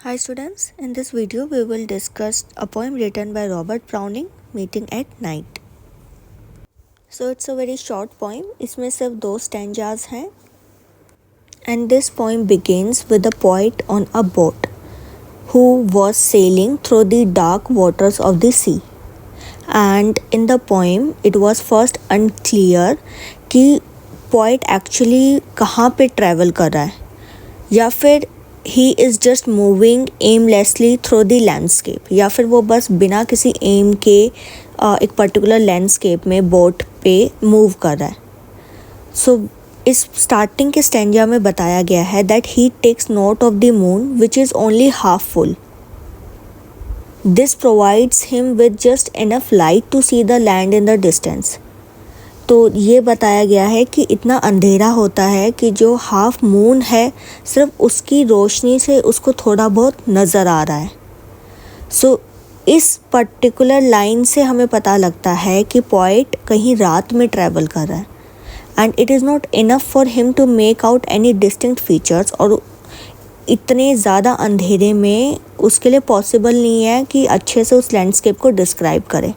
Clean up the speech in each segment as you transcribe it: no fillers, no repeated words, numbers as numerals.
Hi students, in this video we will discuss a poem written by Robert Browning, Meeting at Night. So it's a very short poem, इसमें सिर्फ 2 stanzas हैं. And this poem begins with the poet on a boat who was sailing through the dark waters of the sea. And in the poem it was first unclear कि poet actually कहाँ पे travel कर रहा है या फिर he is just moving aimlessly through the landscape या फिर वो बस बिना किसी एम के एक पर्टिकुलर लैंडस्केप में बोट पे मूव कर रहा है. सो इस स्टार्टिंग के स्टैंजा में बताया गया है that he takes note of the moon which is only half full. This provides him with just enough light to see the land in the distance. तो ये बताया गया है कि इतना अंधेरा होता है कि जो हाफ मून है सिर्फ उसकी रोशनी से उसको थोड़ा बहुत नज़र आ रहा है. सो इस पर्टिकुलर लाइन से हमें पता लगता है कि पोएट कहीं रात में ट्रैवल कर रहा है and it is not enough for him to make out any distinct features. और इतने ज़्यादा अंधेरे में उसके लिए पॉसिबल नहीं है कि अच्छे से उस लैंडस्केप को डिस्क्राइब करे.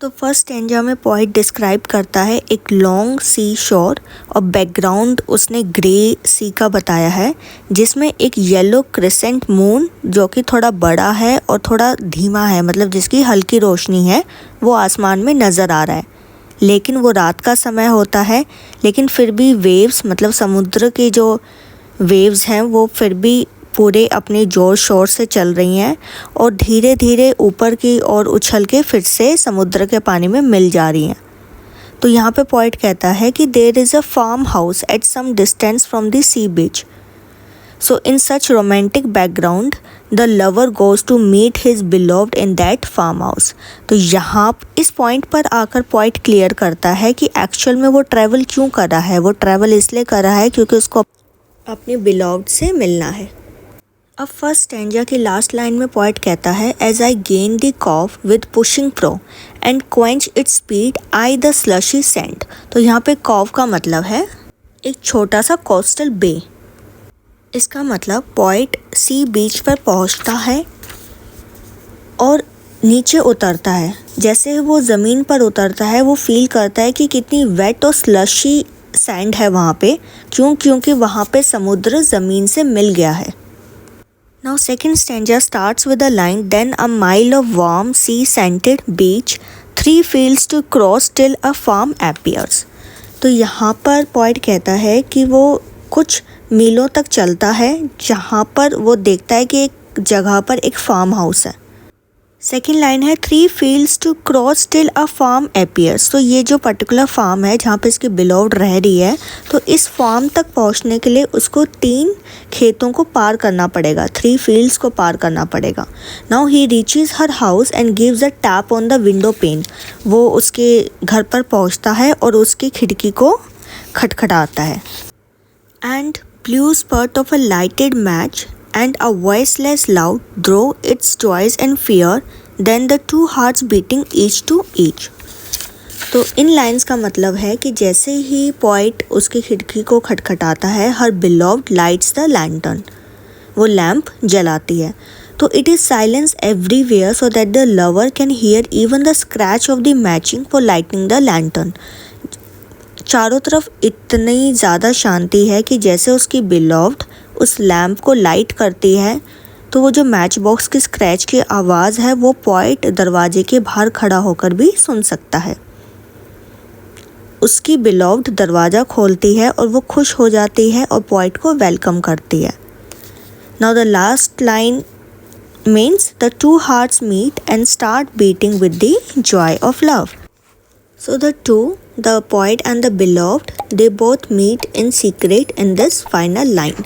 तो फर्स्ट स्टैंजा में पोएट डिस्क्राइब करता है एक लॉन्ग सी शोर और बैकग्राउंड उसने ग्रे सी का बताया है जिसमें एक येलो क्रिसेंट मून जो कि थोड़ा बड़ा है और थोड़ा धीमा है, मतलब जिसकी हल्की रोशनी है वो आसमान में नज़र आ रहा है. लेकिन वो रात का समय होता है लेकिन फिर भी वेव्स, मतलब समुद्र की जो वेव्स हैं वो फिर भी पूरे अपने जोर शोर से चल रही हैं और धीरे धीरे ऊपर की ओर उछल के फिर से समुद्र के पानी में मिल जा रही हैं. तो यहाँ पे पोएट कहता है कि there is a farm house at some distance from the sea beach. So in such romantic background the lover goes to meet his beloved in that farm house. तो यहाँ इस पॉइंट पर आकर पोएट क्लियर करता है कि actual में वो ट्रैवल क्यों कर रहा है. वो ट्रैवल इसलिए कर रहा है क्योंकि उसको अपने बिलोव्ड से मिलना है. अब फर्स्ट स्टैंजा की लास्ट लाइन में पोएट कहता है as I gain the cove with pushing prow and quench its speed i' the slushy sand. तो यहाँ पे कॉफ का मतलब है एक छोटा सा कोस्टल बे. इसका मतलब पोएट सी बीच पर पहुँचता है और नीचे उतरता है. जैसे वो ज़मीन पर उतरता है वो फील करता है कि कितनी वेट और स्लशी सैंड है वहाँ पे. क्योंकि वहाँ पे समुद्र ज़मीन से मिल गया है. Now second stanza starts with the line then a mile of warm sea-scented beach, 3 fields to cross till a farm appears. तो यहाँ पर पोएट कहता है कि वो कुछ मीलों तक चलता है जहाँ पर वो देखता है कि एक जगह पर एक फार्म हाउस है. सेकेंड लाइन है 3 fields to cross till a farm appears. तो ये जो पर्टिकुलर फार्म है जहाँ पे इसकी बिलोव्ड रह रही है तो इस फार्म तक पहुँचने के लिए उसको 3 खेतों को पार करना पड़ेगा, 3 fields को पार करना पड़ेगा. Now he reaches her house and gives a tap on the window pane. वो उसके घर पर पहुँचता है और उसकी खिड़की को खटखटाता है. And blue spurt of a lighted match and a voiceless loud through its joys and fear, then the 2 hearts beating each to each. तो इन लाइंस का मतलब है कि जैसे ही पोएट उसकी खिड़की को खटखटाता है हर बिलोव्ड लाइट्स द लैंटर्न. वो लैम्प जलाती है. तो it is silence everywhere so that the lover can hear even the scratch of the matching for lightning the lantern. चारों तरफ इतनी ज़्यादा शांति है कि जैसे उसकी बिलोव्ड उस लैम्प को लाइट करती है तो वो जो मैच बॉक्स की स्क्रैच की आवाज़ है वो पोएट दरवाजे के बाहर खड़ा होकर भी सुन सकता है. उसकी बिलोव्ड दरवाज़ा खोलती है और वो खुश हो जाती है और पोएट को वेलकम करती है. Now the last line means the 2 hearts meet and start beating with the joy of love. So the poet and the beloved, they both meet in secret in this final line.